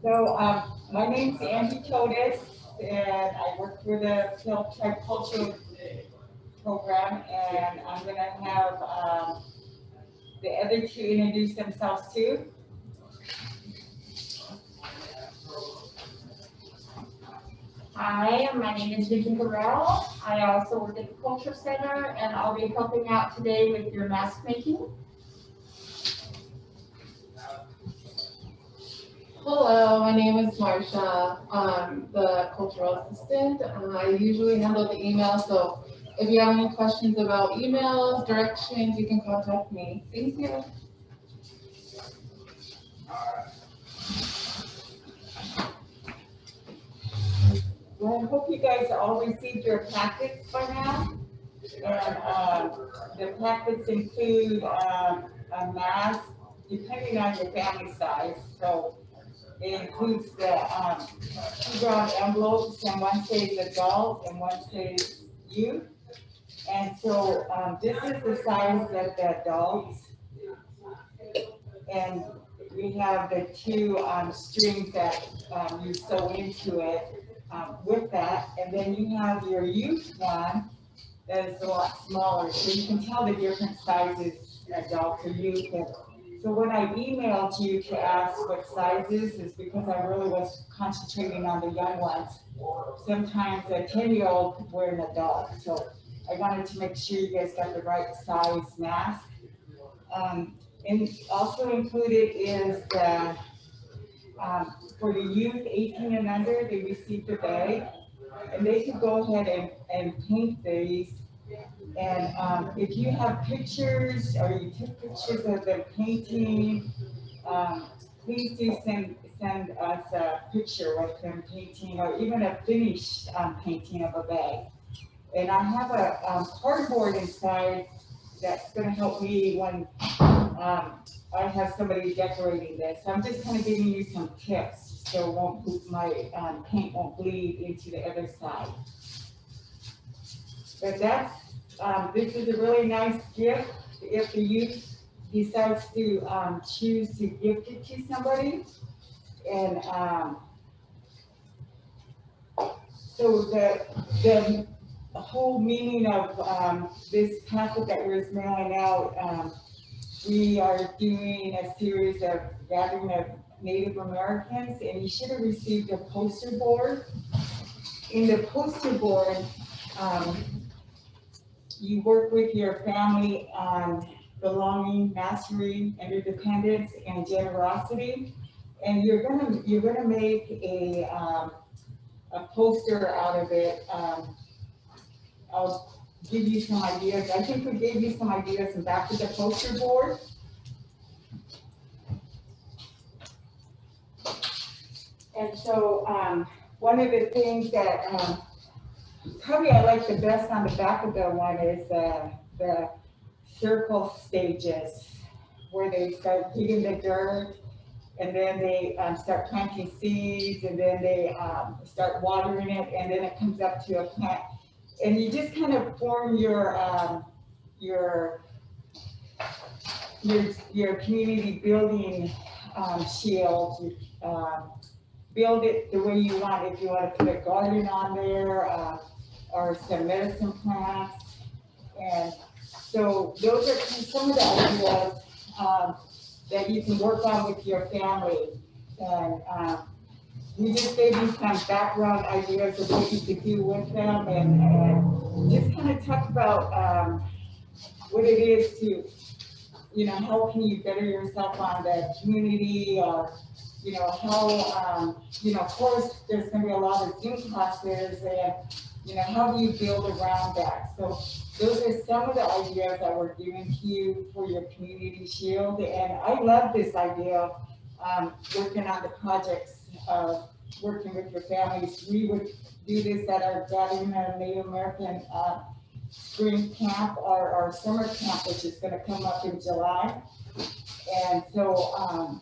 My name's Angie Totus, and I work for the Puyallup Tribe Cultural Program, and I'm going to have the other two introduce themselves too. Hi, my name is Vicky Burrell. I also work at the Culture Center, and I'll be helping out today with your mask making. Hello, my name is Marsha. I'm the cultural assistant. I usually handle the email, so if you have any questions about emails, directions, you can contact me. Thank you. Well, I hope you guys all received your packets by now. And the packets include a mask, depending on your family size. So it includes the two round envelopes, and one says adult and one says youth. And so this is the size of the adults. And we have the two strings that you sew into it with that. And then you have your youth one that is a lot smaller. So you can tell the different sizes, adults or youth. And so when I emailed you to ask what sizes is because I really was concentrating on the young ones. Sometimes a 10-year-old could wear an adult. So I wanted to make sure you guys got the right size mask. And also included is the, for the youth 18 and under, they received a bag. And they could go ahead and paint these. And if you have pictures or you took pictures of them painting, please do send us a picture of them painting or even a finished painting of a bag. And I have a cardboard inside that's going to help me when I have somebody decorating this. So I'm just kind of giving you some tips so my paint won't bleed into the other side. But this is a really nice gift if the youth decides to choose to gift it to somebody. And so the whole meaning of this packet that we're mailing out, we are doing a series of gathering of Native Americans, and you should have received a poster board. In the poster board, you work with your family on belonging, mastery, interdependence, and generosity, and you're gonna make a poster out of it. I'll give you some ideas. I think we gave you some ideas in back of the poster board. And so one of the things that probably I like the best on the back of the one is the circle stages where they start digging the dirt and then they start planting seeds and then they start watering it and then it comes up to a plant. And you just kind of form your community building shield. Build it the way you want. If you want to put a garden on there or some medicine plants. And so those are some of the ideas that you can work on with your family. And we just gave you some background ideas of what you could do with them and just kind of talk about what it is to, how can you better yourself on the community or, how, of course, there's going to be a lot of Zoom classes and, how do you build around that? So those are some of the ideas that we're giving to you for your community shield. And I love this idea of working on the projects of working with your families. We would do this at our gathering at Native American spring camp or our summer camp, which is going to come up in July. And so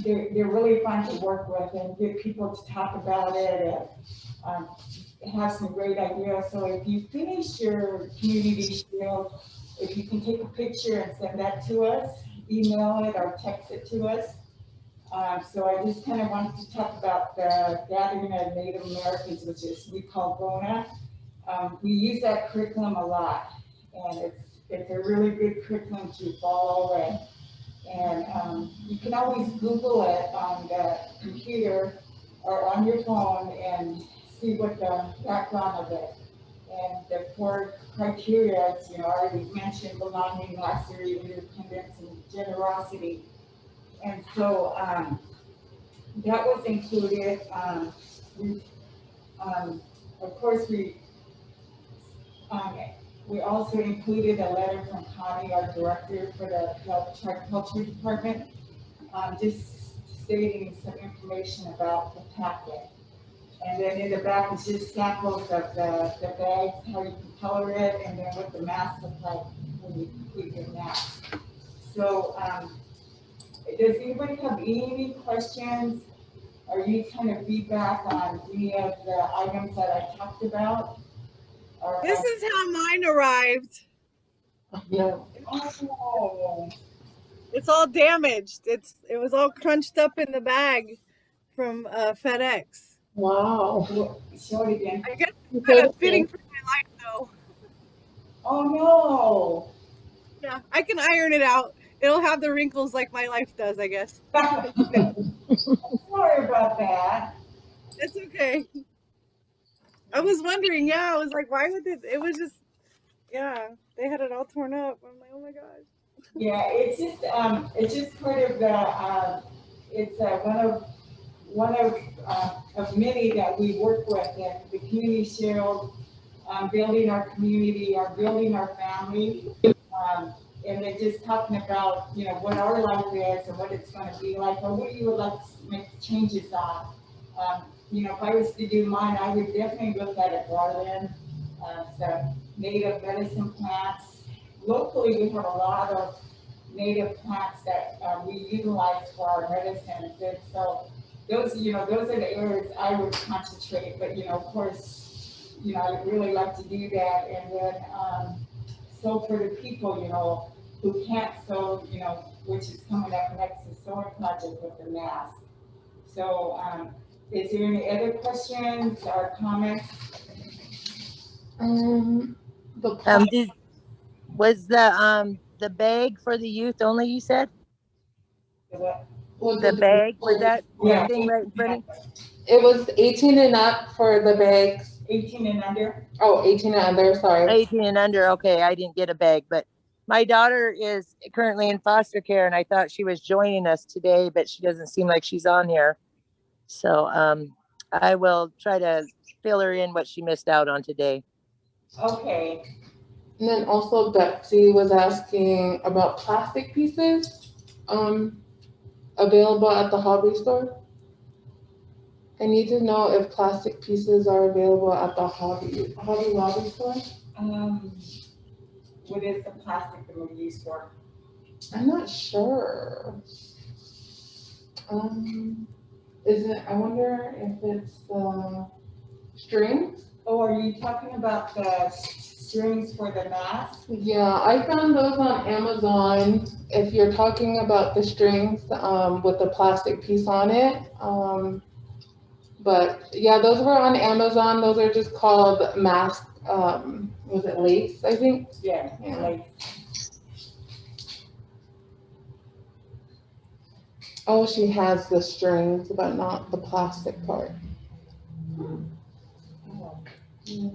they're really fun to work with and get people to talk about it and have some great ideas. So if you finish your community shield, if you can take a picture and send that to us, email it or text it to us. So I just kind of wanted to talk about the Gathering of Native Americans, which is, we call GONA. We use that curriculum a lot, and it's a really good curriculum to follow, and you can always Google it on the computer or on your phone and see what the background of it. And the four criteria, as I already mentioned, belonging, mastery, independence, and generosity. And so that was included. We, of course, um, we also included a letter from Connie, our director for the Culture Department, just stating some information about the packet. And then in the back is just samples of the bags, how you can color it, and then what the mask looks like when you complete your mask. So, does anybody have any questions or any kind of feedback on any of the items that I talked about? Or, This is how mine arrived. No. oh, It's all damaged. It was all crunched up in the bag from FedEx. Wow. show it again. I guess it's kind of fitting for my life though. Oh no. Yeah, I can iron it out. It'll have the wrinkles like my life does, I guess. Sorry about that. It's okay. I was wondering, I was like, why would it was just, they had it all torn up. I'm like, oh my gosh. Yeah, it's just part of the, it's one of many that we work with, and the community shield, building our community, building our family, and then just talking about, what our life is and what it's gonna be like, or what you would like to make changes on. If I was to do mine, I would definitely look at a garden, some native medicine plants. Locally, we have a lot of native plants that we utilize for our medicines, and so those are the areas I would concentrate. But of course, I'd really like to do that, and then so for the people who can't sew, which is coming up next, the sewing project with the mask. So is there any other questions or comments? Was the bag for the youth only, you said? The bag, was that Yeah. the thing right in front of you? It was 18 and up for the bags. 18 and under? Oh, 18 and under, sorry. 18 and under, okay, I didn't get a bag, but my daughter is currently in foster care, and I thought she was joining us today, but she doesn't seem like she's on here. So I will try to fill her in what she missed out on today. Okay. And then also Betsy was asking about plastic pieces available at the hobby store. I need to know if plastic pieces are available at the Hobby Lobby store. What is the plastic that we use for? I'm not sure. Is it? I wonder if it's strings. Oh, are you talking about the strings for the mask? Yeah, I found those on Amazon. If you're talking about the strings with the plastic piece on it. But yeah, those were on Amazon. Those are just called mask. Was it lace? I think. Yeah. Lace. Oh, she has the strings, but not the plastic part. Yeah.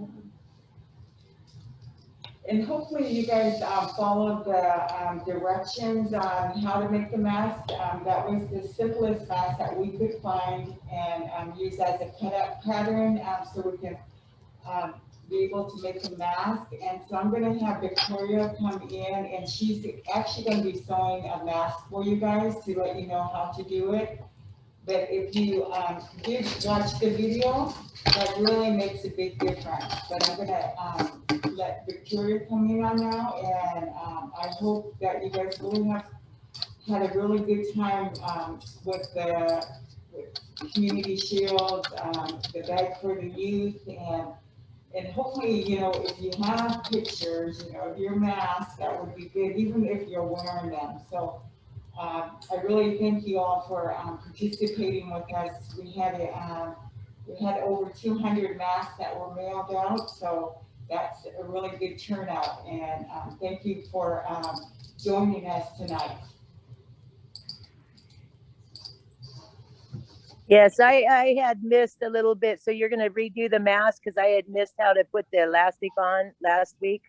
And hopefully you guys followed the directions on how to make the mask. That was the simplest mask that we could find and use as a cut-up pattern so we can be able to make the mask. And so I'm going to have Victoria come in, and she's actually going to be sewing a mask for you guys to let you know how to do it. But if you did watch the video, that really makes a big difference. But I'm gonna let Victoria come in on now, and I hope that you guys really have had a really good time with the Community Shield, the bag for the youth, and hopefully, if you have pictures, of your mask, that would be good, even if you're wearing them. So I really thank you all for participating with us. We had over 200 masks that were mailed out, so that's a really good turnout. And thank you for joining us tonight. Yes, I had missed a little bit, so you're gonna redo the mask because I had missed how to put the elastic on last week.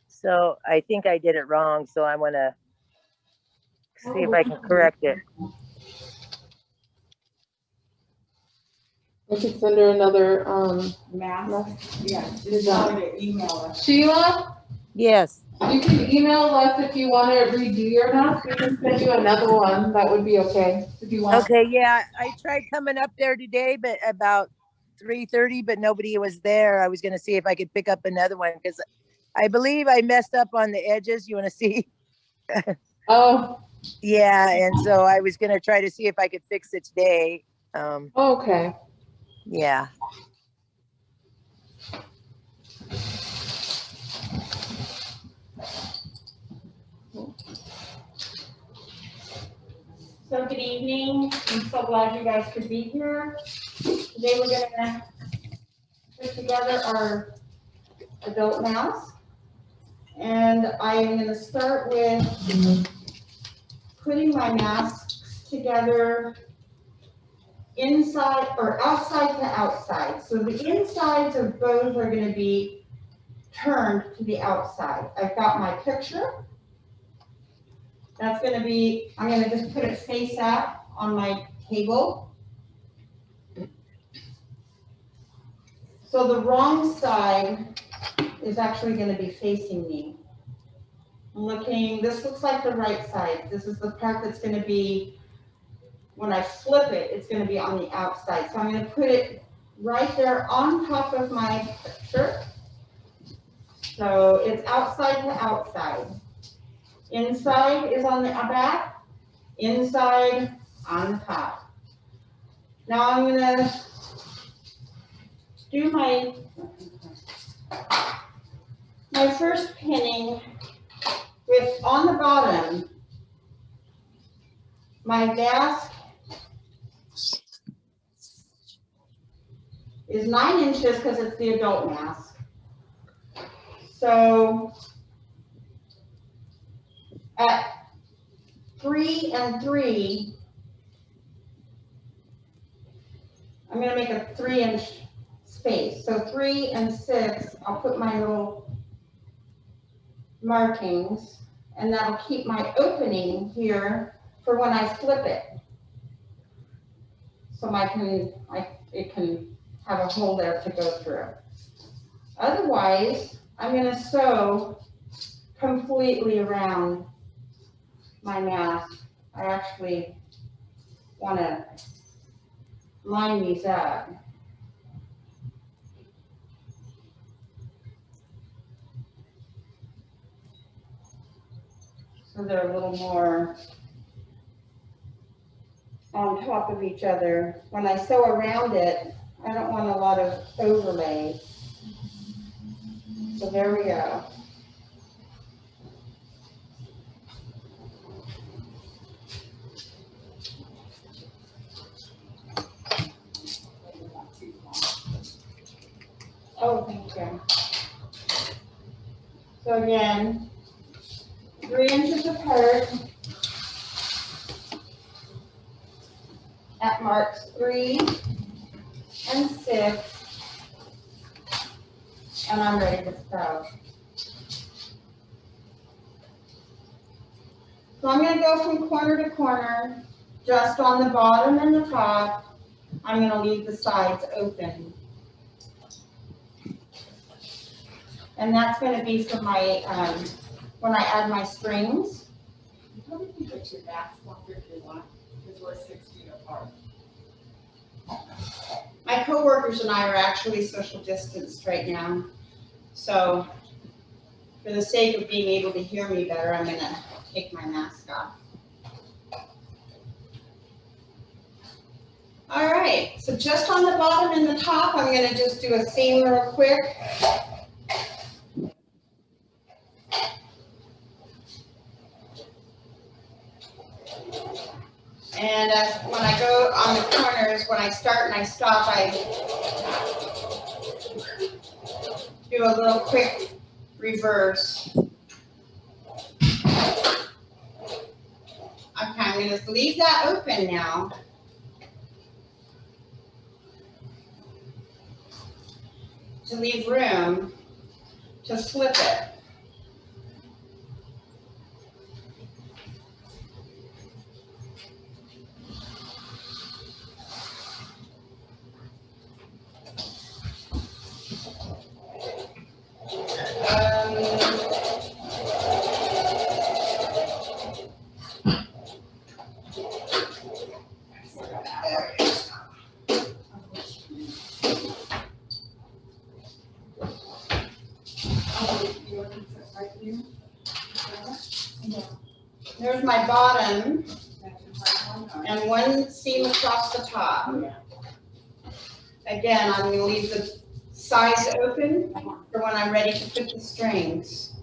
So I think I did it wrong, so I wanna see if I can correct it. We could send her another, Mask, yeah, just tell her to email us. Sheila, Yes, you can email us if you want to redo your mask. We can send you another one. That would be okay if you want. okay, yeah, I tried coming up there today, but about 3:30, but nobody was there. I was gonna see if I could pick up another one because I believe I messed up on the edges. You wanna see? Oh, Yeah, and so I was gonna try to see if I could fix it today. okay. Yeah. So good evening. I'm so glad you guys could be here. Today we're gonna put together our adult mask. And I'm gonna start with putting my masks together inside or outside to outside. So the insides of both are gonna be turned to the outside. I've got my picture. That's gonna be, I'm gonna just put it face up on my table. So the wrong side is actually gonna be facing me. Looking, this looks like the right side. This is the part that's gonna be, when I flip it, it's gonna be on the outside. So I'm gonna put it right there on top of my picture. So it's outside to outside. Inside is on the back, inside on the top. Now I'm gonna do my first pinning with, on the bottom, my mask is 9 inches because it's the adult mask. So at 3 and 3, I'm gonna make a 3-inch space. So 3 and 6, I'll put my little markings, and that'll keep my opening here for when I flip it. So it can have a hole there to go through. Otherwise, I'm gonna sew completely around my mask. I actually wanna line these up. So they're a little more on top of each other. When I sew around it, I don't want a lot of overlay. So there we go. Oh, thank you. So again, 3 inches apart at marks 3 and 6, and I'm ready to sew. So I'm gonna go from corner to corner, just on the bottom and the top. I'm gonna leave the sides open. And that's gonna be for my, when I add my strings. You probably can put your mask longer if you want, because we're 6 feet apart. My coworkers and I are actually social distanced right now. So for the sake of being able to hear me better, I'm gonna take my mask off. All right, so just on the bottom and the top, I'm gonna just do a seam real quick. And when I go on the corners, when I start and I stop, I do a little quick reverse. Okay, I'm going to leave that open now. To leave room to slip it. There's my bottom and one seam across the top. Again, I'm going to leave the sides open for when I'm ready to put the strings.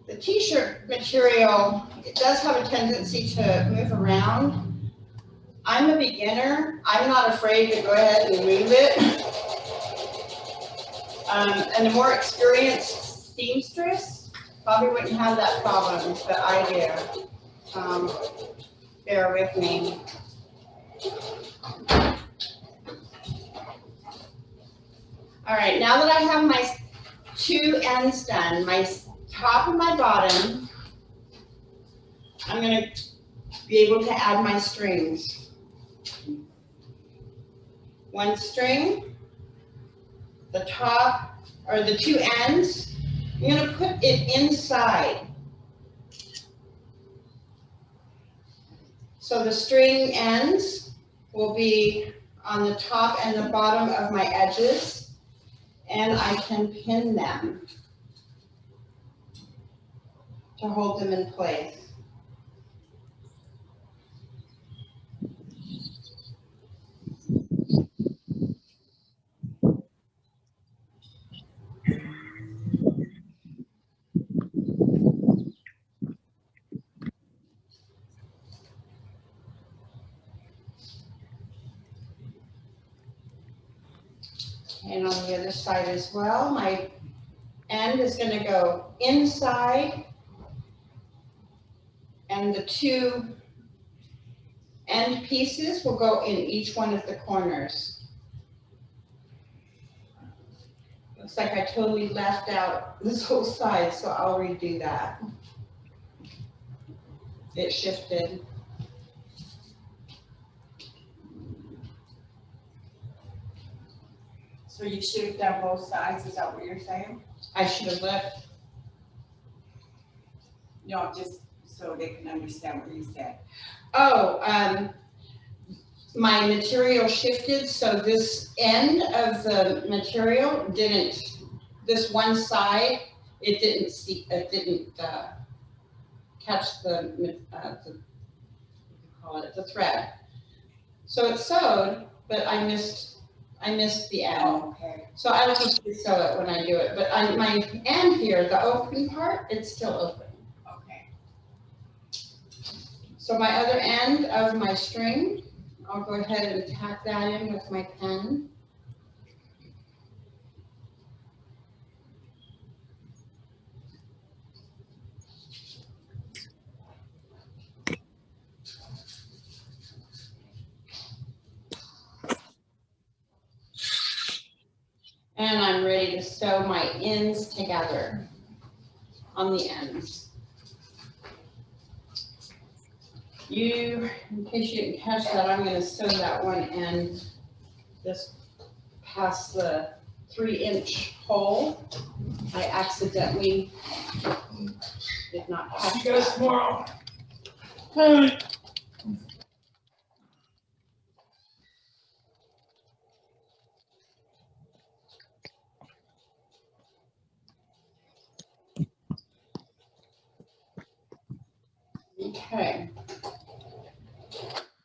The t-shirt material, it does have a tendency to move around. I'm a beginner. I'm not afraid to go ahead and move it. And a more experienced seamstress probably wouldn't have that problem, but I do. Bear with me. All right, now that I have my two ends done, my top and my bottom, I'm going to be able to add my strings. One string, the top, or the two ends, I'm going to put it inside. So the string ends will be on the top and the bottom of my edges, and I can pin them to hold them in place. And on the other side as well, my end is going to go inside, and the two end pieces will go in each one of the corners. Looks like I totally left out this whole side, so I'll redo that. It shifted. So you shaved down both sides, is that what you're saying? I should have left. No, just so they can understand what you said. Oh, my material shifted, so this end of the material didn't, this one side, it didn't catch the the thread. So it sewed, but I missed the end. Oh, okay. So I'll just sew it when I do it. But my end here, the open part, it's still open. Okay. So my other end of my string, I'll go ahead and tack that in with my pen. And I'm ready to sew my ends together on the ends. In case you didn't catch that, I'm going to sew that one end just past the 3-inch hole. I accidentally did not catch that. See you guys tomorrow. Okay.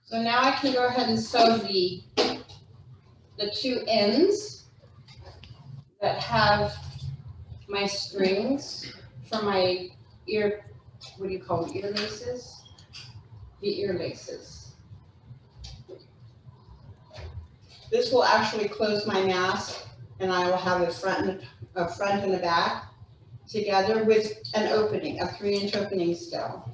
So now I can go ahead and sew the two ends that have my strings for my ear, what do you call them, ear laces? The ear laces. This will actually close my mask, and I will have a front and a back together with an opening, a 3-inch opening still.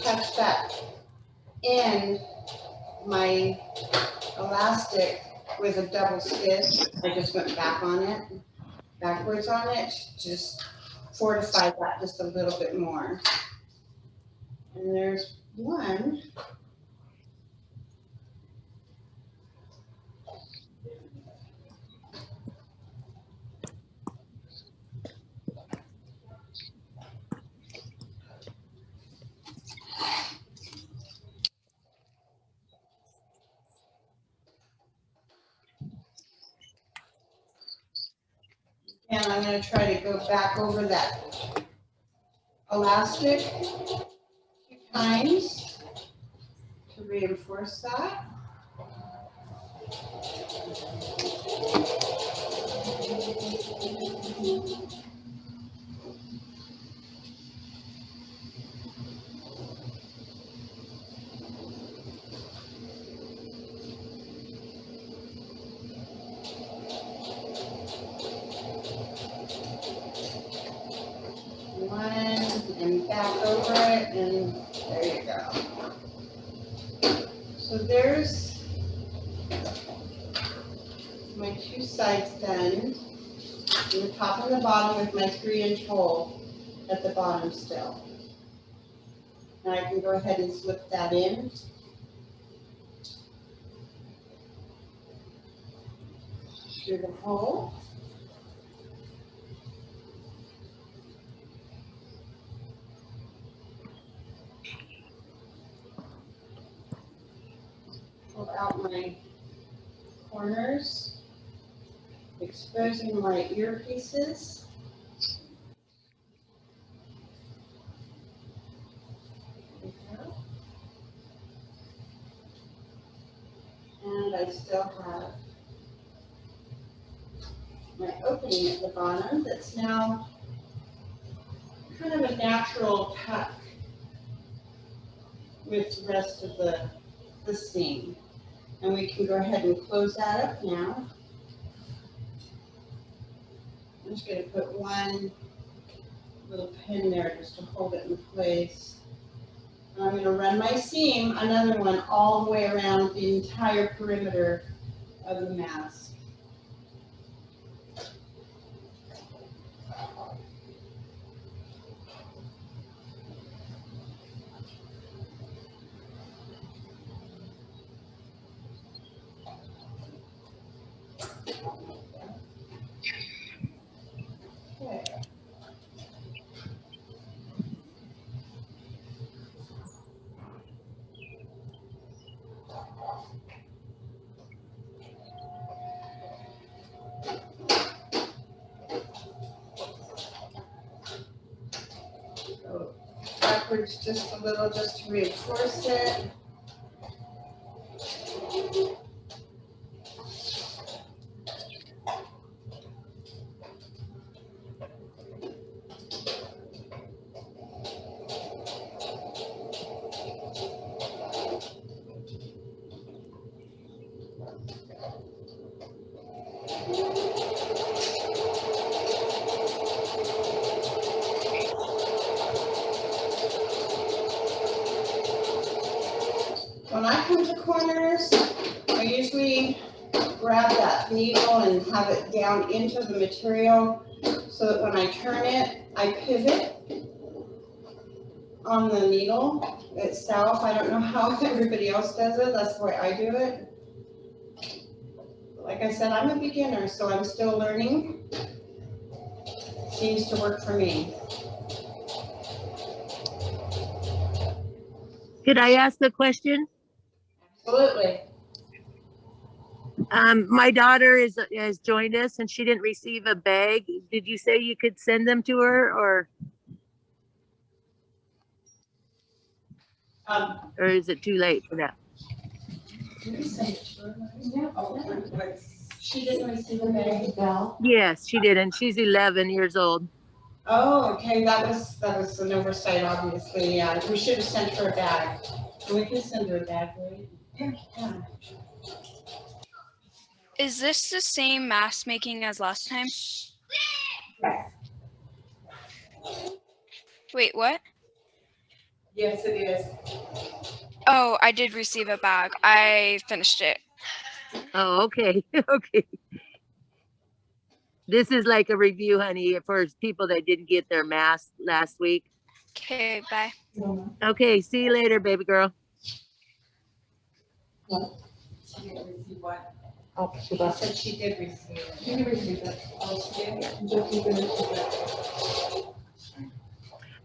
Catch that end, my elastic with a double stitch. I just went backwards on it, just fortify that just a little bit more. And there's one. And I'm going to try to go back over that elastic a few times to reinforce that. One, and back over it, and there you go. So there's my two sides done, the top and the bottom with my 3-inch hole at the bottom still. And I can go ahead and slip that in. Through the hole. Pull out my corners, exposing my earpieces. And I still have my opening at the bottom that's now kind of a natural tuck with the rest of the seam. And we can go ahead and close that up now. I'm just going to put one little pin there just to hold it in place. And I'm going to run my seam, another one, all the way around the entire perimeter of the mask. Okay. Go backwards just a little, just to reinforce it. come to corners, I usually grab that needle and have it down into the material so that when I turn it, I pivot on the needle itself. I don't know how everybody else does it. That's the way I do it. Like I said, I'm a beginner, so I'm still learning. Seems to work for me. Could I ask a question? Absolutely. My daughter has joined us and she didn't receive a bag. Did you say you could send them to her or is it too late for that? Did we send it to her? Yeah. She didn't receive a bag. Yes, she did, and she's 11 years old. Oh, okay, that was an oversight, obviously, yeah, we should have sent her a bag. We can send her a bag, right? Yeah. Is this the same mask making as last time? Yes. Wait, what? Yes, it is. Oh, I did receive a bag. I finished it. Oh, okay, okay. This is like a review, honey, for people that didn't get their mask last week. Okay, bye. Okay, see you later, baby girl. She didn't receive what? She said she did receive it. You can receive it. Oh, she did? Just you can receive it.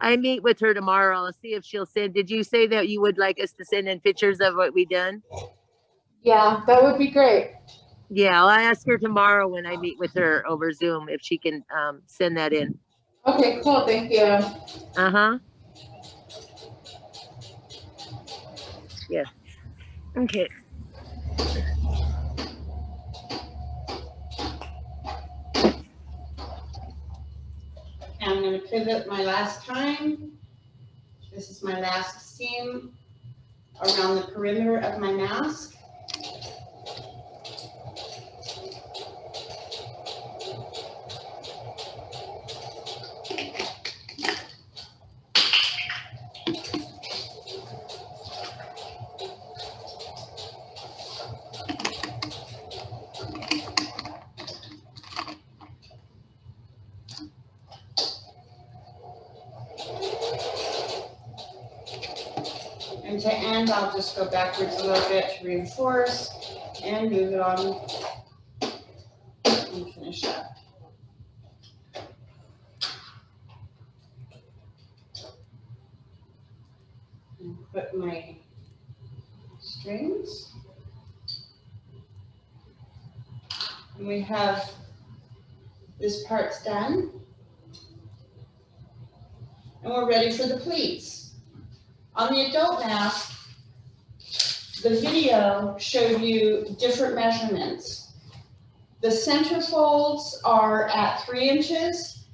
I meet with her tomorrow. I'll see if she'll send. Did you say that you would like us to send in pictures of what we done? Yeah, that would be great. Yeah, I'll ask her tomorrow when I meet with her over Zoom if she can send that in. Okay, cool, thank you. Uh-huh. Yeah. Okay. I'm gonna pivot my last time. This is my last seam around the perimeter of my mask. And to end, I'll just go backwards a little bit to reinforce and move it on and finish up. And put my strings. And we have this part's done. And we're ready for the pleats. On the adult mask, the video showed you different measurements. The center folds are at 3 inches,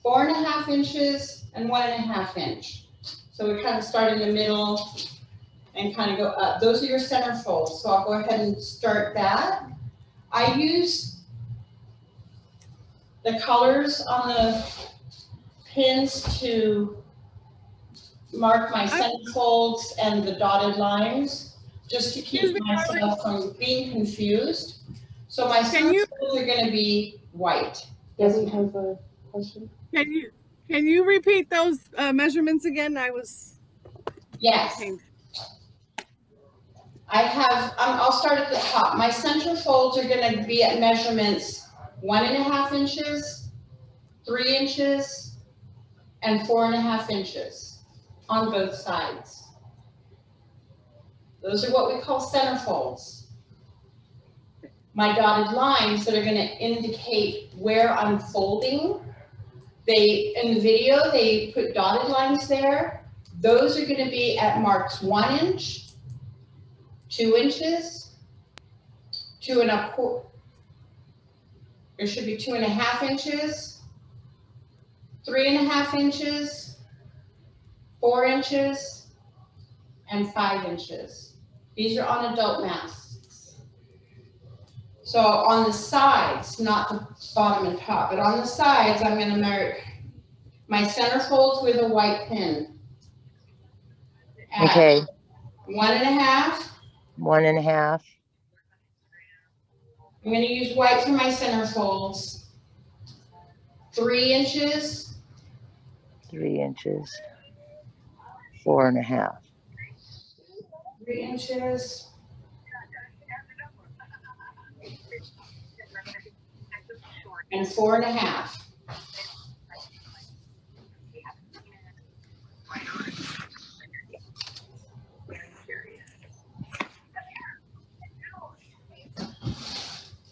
4.5 inches, and 1.5 inch. So we kind of start in the middle and kind of go up. Those are your center folds. So I'll go ahead and start that. I use the colors on the pins to mark my center folds and the dotted lines, just to keep myself from being confused. So my center folds are gonna be white. Debbie has a question. Can you repeat those measurements again? I was. Yes. I have, I'll start at the top. My center folds are gonna be at measurements 1.5 inches, 3 inches, and 4.5 inches on both sides. Those are what we call center folds. My dotted lines that are gonna indicate where I'm folding, in the video, they put dotted lines there. Those are gonna be at marks 1 inch, 2 inches, 2.25, there should be 2.5 inches, 3.5 inches, 4 inches, and 5 inches. These are on adult masks. So on the sides, not the bottom and top, but on the sides, I'm gonna mark my center folds with a white pin. At Okay. 1.5, 1.5. I'm gonna use white for my center folds. 3 inches, 3 inches, 4.5. 3 inches. And 4.5.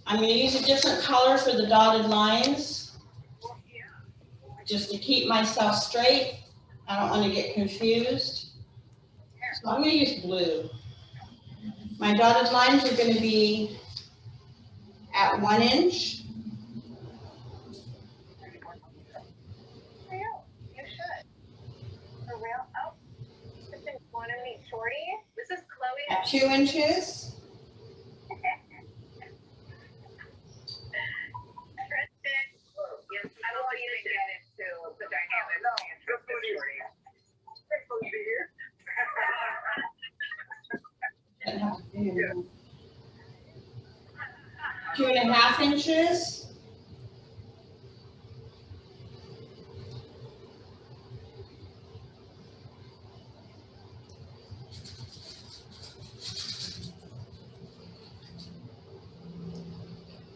I'm gonna use a different color for the dotted lines, just to keep myself straight. I don't wanna get confused. So I'm gonna use blue. My dotted lines are gonna be at 1 inch. At 2 inches. Two and a half inches.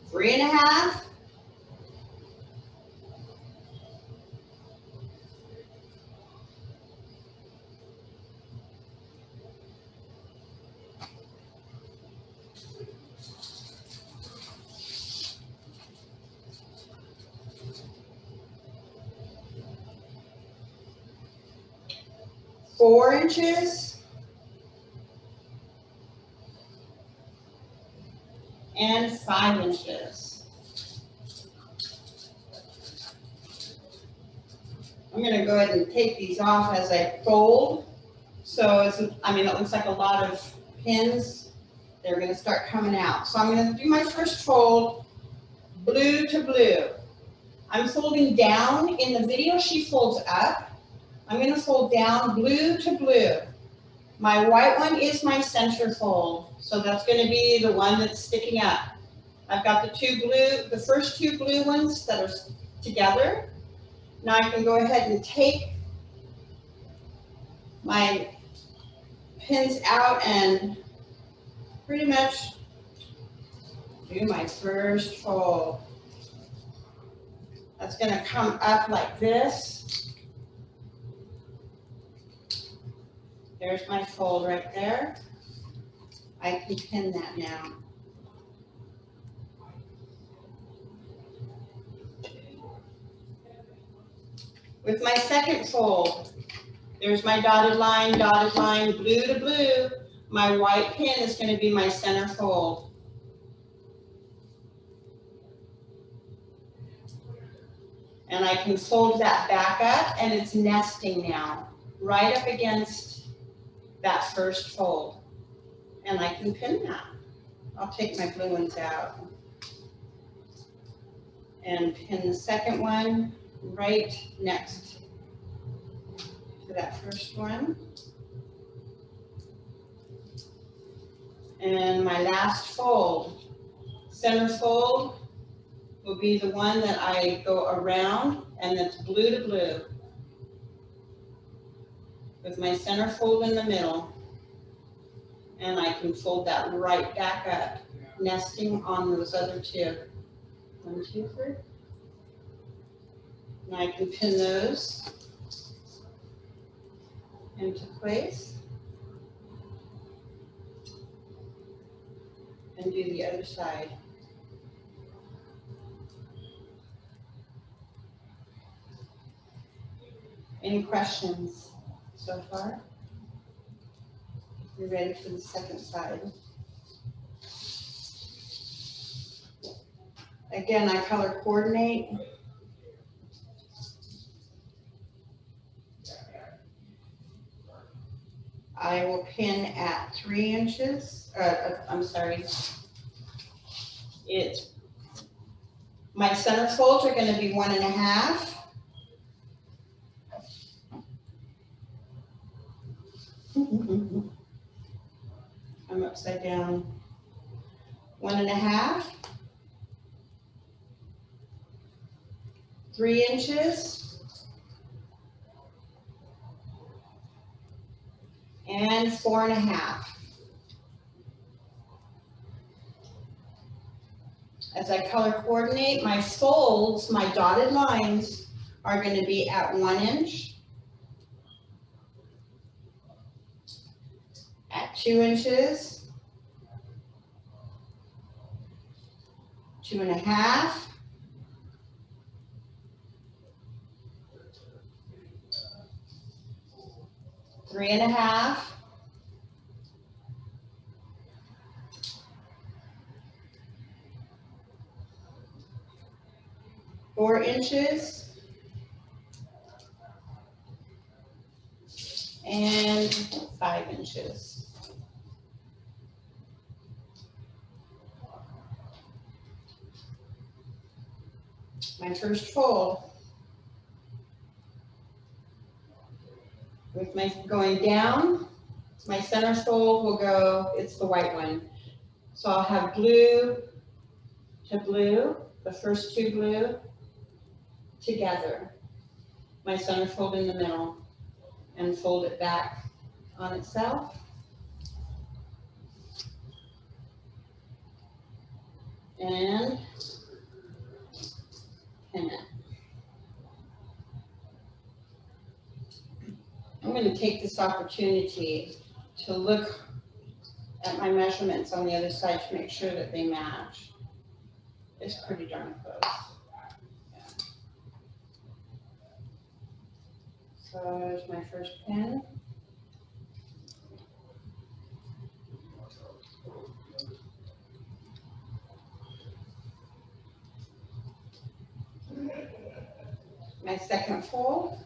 Three and a half. Four inches. And 5 inches. I'm gonna go ahead and take these off as I fold. So it's, I mean, it looks like a lot of pins. They're gonna start coming out. So I'm gonna do my first fold, blue to blue. I'm folding down. In the video, she folds up. I'm gonna fold down blue to blue. My white one is my center fold. So that's gonna be the one that's sticking up. I've got the first 2 blue ones that are together. Now I can go ahead and take my pins out and pretty much do my first fold. That's gonna come up like this. There's my fold right there. I can pin that now. With my second fold, there's my dotted line, blue to blue. My white pin is gonna be my center fold. And I can fold that back up and it's nesting now, right up against that first fold. And I can pin that. I'll take my blue ones out and pin the second one right next to that first one. And my last fold, center fold, will be the one that I go around, and that's blue to blue, with my center fold in the middle. And I can fold that right back up, nesting on those other 2. 1, 2, 3. And I can pin those into place. And do the other side. Any questions so far? You're ready for the second side. Again, I color coordinate. I will pin at 3 inches, I'm sorry. My center folds are gonna be 1.5. I'm upside down. 1.5. 3 inches. And 4.5. As I color coordinate, my folds, my dotted lines are going to be at 1 inch, at 2 inches, 2.5, 3.5, 4 inches, and 5 inches. My first fold. With my going down, my center fold will go, it's the white one. So I'll have blue to blue, the first 2 blue together. My center fold in the middle and fold it back on itself. And pin it. I'm going to take this opportunity to look at my measurements on the other side to make sure that they match. It's pretty darn close. Yeah. So there's my first pin. My second fold.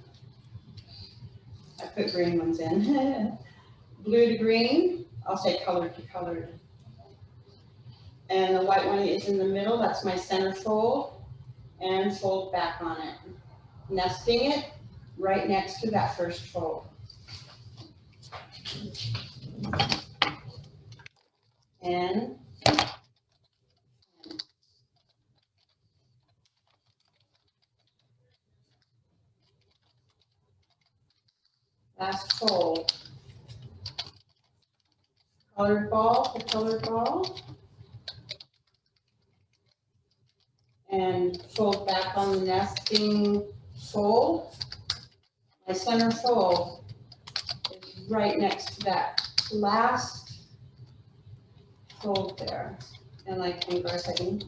I put green ones in. Blue to green, I'll say colored to colored. And the white one is in the middle, that's my center fold, and fold back on it. Nesting it right next to that first fold. And last fold. Colored ball to colored ball. And fold back on the nesting fold. My center fold is right next to that last fold there. And I can go ahead and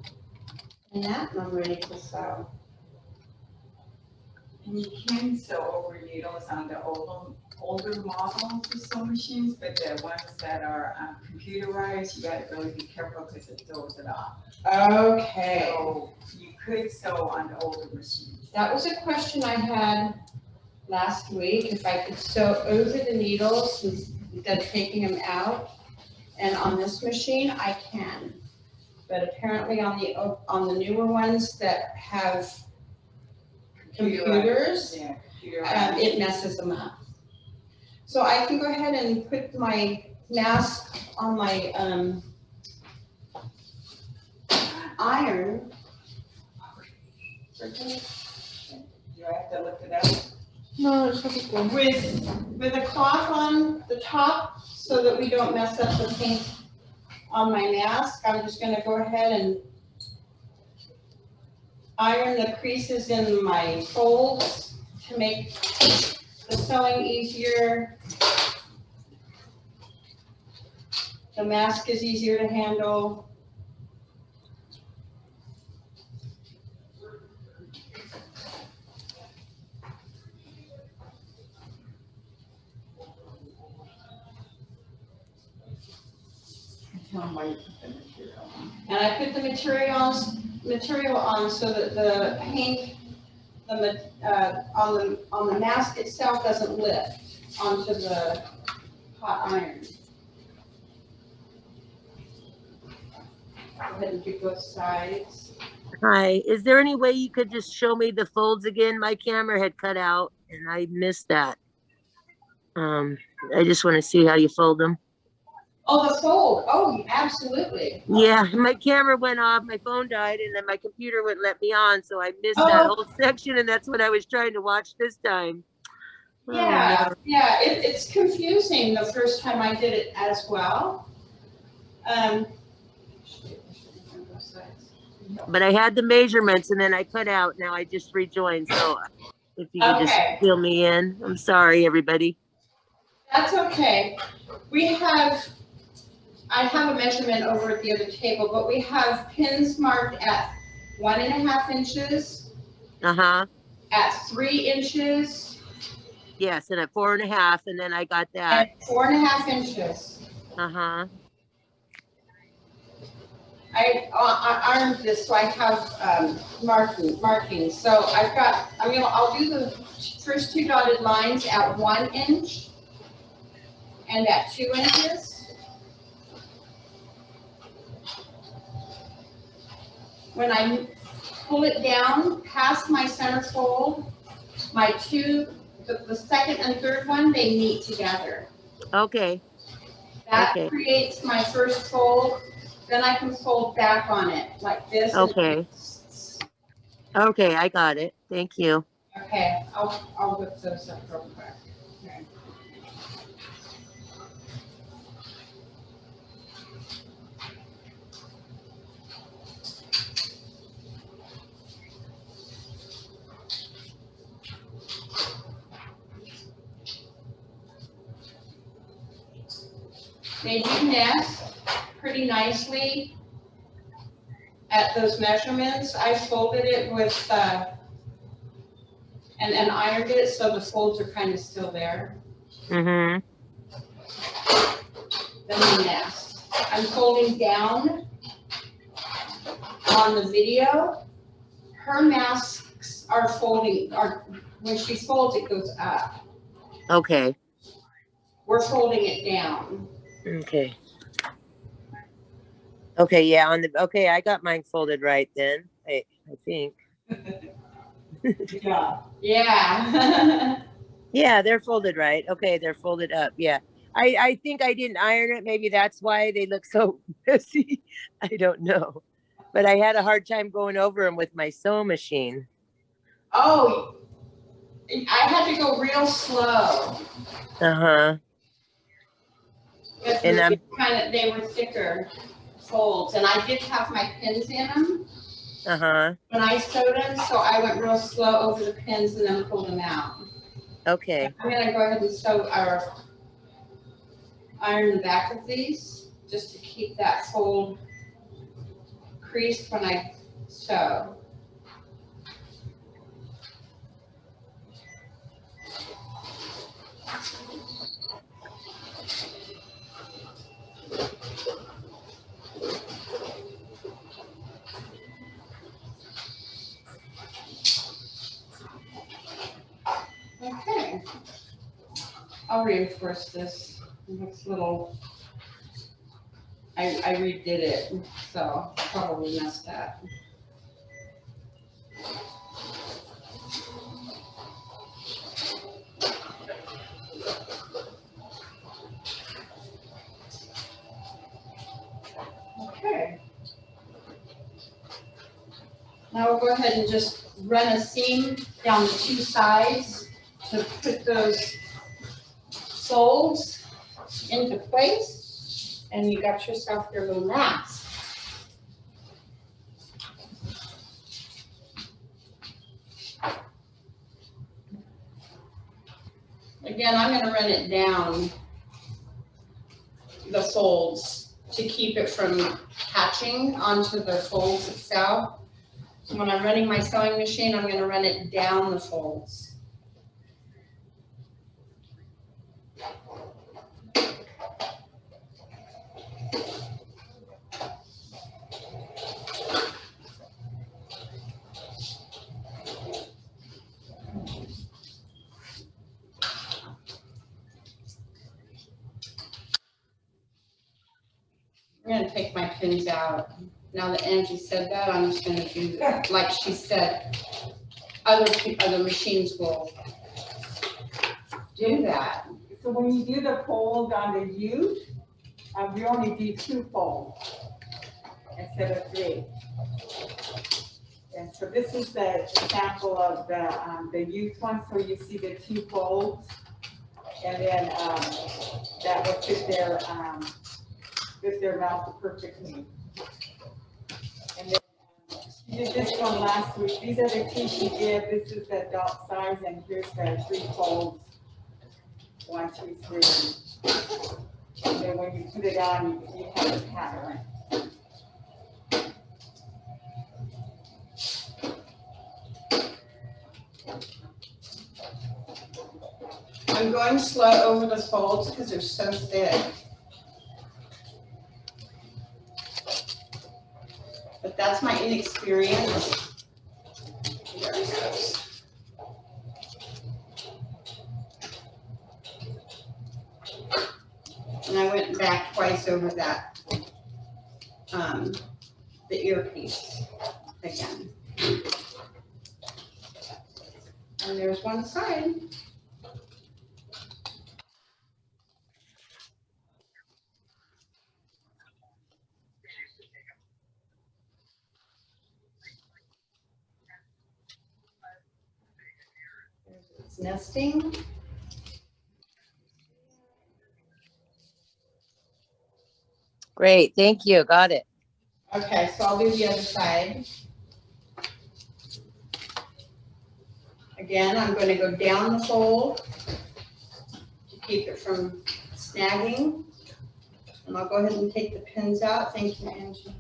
that, and I'm ready to sew. And you can sew over needles on the older models of sewing machines, but the ones that are computerized, you gotta really be careful because it throws it off. Okay. So you could sew on the older machines. That was a question I had last week, if I could sew over the needles instead of taking them out. And on this machine, I can. But apparently on the newer ones that have computers, Yeah, computerized. it messes them up. So I can go ahead and put my mask on my iron. Do I have to look it up? No, it should be good. With a cloth on the top so that we don't mess up the paint on my mask, I'm just gonna go ahead and iron the creases in my folds to make the sewing easier. The mask is easier to handle. Tell them why you put the material on. And I put the material on so that the paint, on the mask itself doesn't lift onto the hot iron. Go ahead and do both sides. Hi, is there any way you could just show me the folds again? My camera had cut out and I missed that. I just want to see how you fold them. Oh, the fold. Oh, absolutely. Yeah, my camera went off, my phone died, and then my computer wouldn't let me on, so I missed that Oh, whole section, and that's what I was trying to watch this time. Oh, yeah, no. yeah. It's confusing the first time I did it as well. Um, But I had the measurements, and then I cut out. Now I just rejoined. So if you could just okay, fill me in, I'm sorry, everybody. that's okay. I have a measurement over at the other table, but we have pins marked at 1.5 inches, Uh-huh. at 3 inches, Yes, and at 4.5, and then I got and that. 4.5 inches. Uh-huh. I ironed this, so I have markings. So I'll do the first 2 dotted lines at 1 inch and at 2 inches. When I pull it down past my center fold, the second and third one, they meet together. Okay. That Okay. creates my first fold. Then I can fold back on it like this. Okay. Okay, I got it. Thank you. Okay, I'll whip those up real quick. Okay. They do nest pretty nicely at those measurements. I folded it with, and ironed it so the folds are kind of still there. Mm-hmm. Then they nest. I'm folding down on the video. Her masks are when she folds, it goes up. Okay. We're folding it down. Okay. Okay, yeah, okay, I got mine folded right then. I think. Yeah. Yeah. Yeah, they're folded right. Okay, they're folded up. Yeah. I think I didn't iron it. Maybe that's why they look so messy. I don't know. But I had a hard time going over them with my sewing machine. Oh, I had to go real slow. Uh-huh. And I'm They were thicker folds, and I did have my pins in them uh-huh. when I sewed them, so I went real slow over the pins and then pulled them out. Okay. I'm gonna go ahead and iron the back of these, just to keep that fold creased when I sew. Okay. I'll reinforce this. It looks a little, I redid it, so probably messed up. Okay. Now we'll go ahead and just run a seam down the 2 sides to put those folds into place, and you got yourself your little mask. Again, I'm going to run it down the folds to keep it from catching onto the folds itself. So when I'm running my sewing machine, I'm going to run it down the folds. I'm going to take my pins out. Now that Angie said that, I'm just going to do that. Like she said, other machines will do that. So when you do the fold on the ute, we only do 2 folds instead of 3. And so this is the sample of the youth one. So you see the 2 folds, and then that will fit their mouth perfectly. And then she did this one last week. These are the 2 she did. This is the adult size, and here's the 3 folds. 1, 2, 3. And then when you put it on, you have the pattern. I'm going slow over the folds because they're so thick. But that's my inexperience. There it goes. And I went back twice over that, the earpiece again. And there's one side. It's nesting. Great, thank you, got it. Okay, so I'll do the other side. Again, I'm going to go down the fold to keep it from snagging. And I'll go ahead and take the pins out. Thank you, Angie.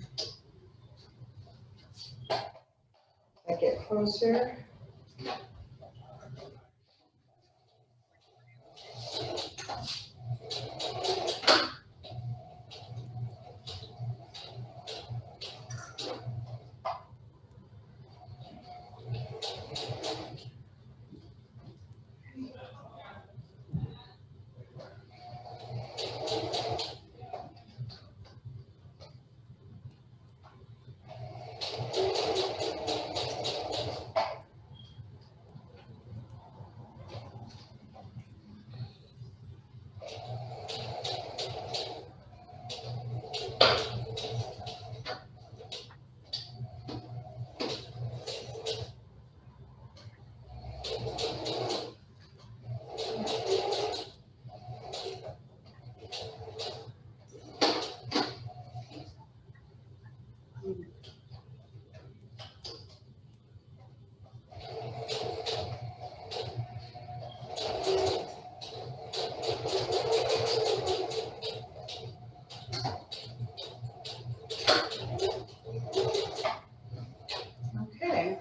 I get closer. Okay.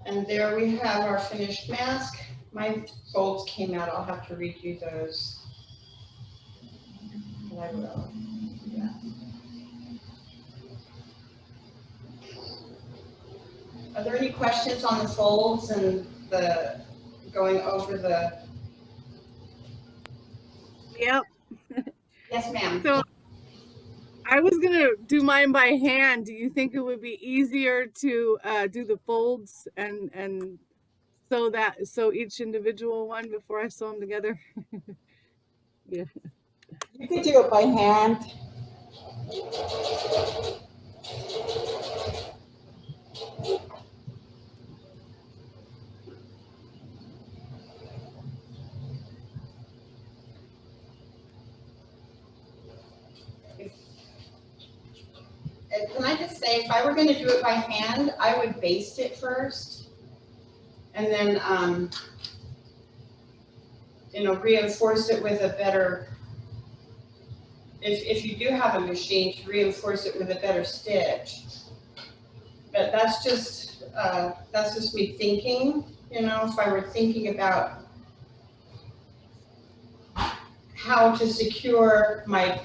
And there we have our finished mask. My folds came out. I'll have to redo those. And I will. Yeah. Are there any questions on the folds and the going over the? Yep. Yes, ma'am. So I was gonna do mine by hand. Do you think it would be easier to do the folds and sew each individual one before I sew them together? Yeah. You could do it by hand. Can I just say, if I were going to do it by hand, I would baste it first, and then, reinforce it with a better. If you do have a machine, to reinforce it with a better stitch. But that's just me thinking. If I were thinking about how to secure my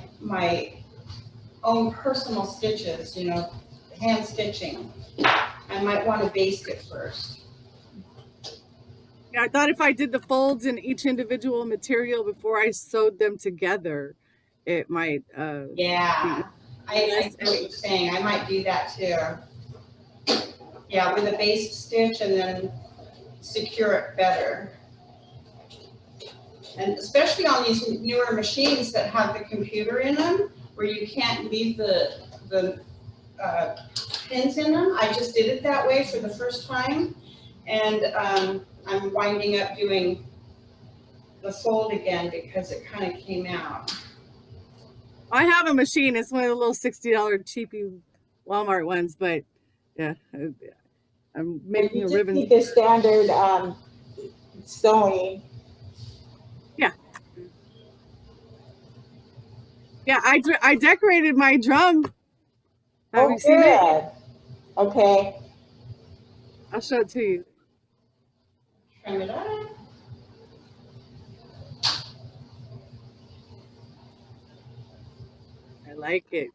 own personal stitches, hand stitching, I might want to baste it first. Yeah, I thought if I did the folds in each individual material before I sewed them together, it might. Yeah, I know what you're saying. I might do that too. Yeah, with a base stitch and then secure it better. And especially on these newer machines that have the computer in them, where you can't leave the pins in them. I just did it that way for the first time. And I'm winding up doing the fold again because it kind of came out. I have a machine. It's one of the little $60 cheapy Walmart ones, but yeah, I'm making You a just ribbon. need the standard sewing. Yeah, I decorated my drum. Have Oh, you seen it? good. Okay. I'll show it to you. Trim it up. I like it.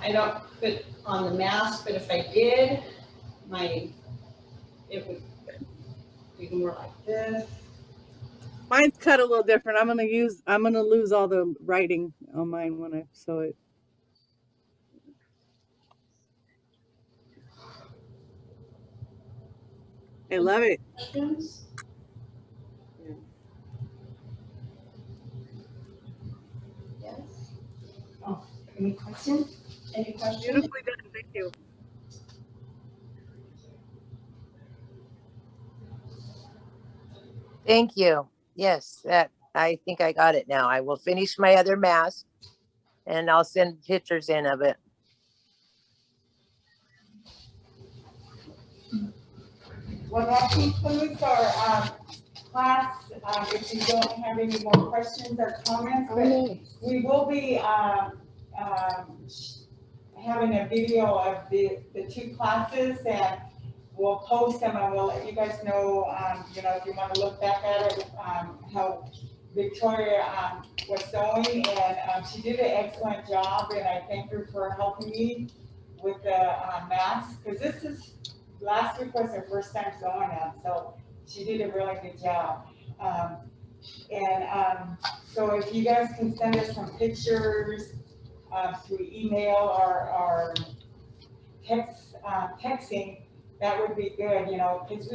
I don't put on the mask, but if I did, it would be more like this. Mine's cut a little different. I'm gonna lose all the writing on mine when I sew it. I love it. Questions? Yeah. Yes? Oh, any questions? Any questions? Beautifully done. Thank you. Thank you. Yes, that I think I got it now. I will finish my other mask and I'll send pictures in of it. Well, that concludes our class. If you don't have any more questions or comments, but we will be having a video of the two classes, and we'll post them and we'll let you guys know, if you want to look back at it, how Victoria was sewing, and she did an excellent job, and I thank her for helping me with the masks, because last week was her first time sewing them, so she did a really good job. So if you guys can send us some pictures through email or texting, that would be good, because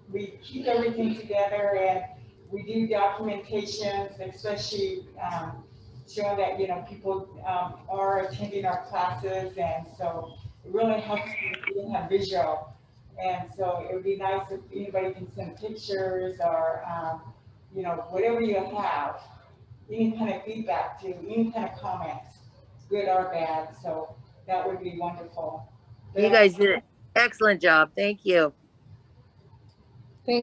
we keep everything together, and we do documentations, especially showing that, people are attending our classes, and so it really helps you have visual. And so it would be nice if anybody can send pictures or, whatever you have, any kind of feedback to, any kind of comments, good or bad, so that would be wonderful. You guys did an excellent job. Thank you.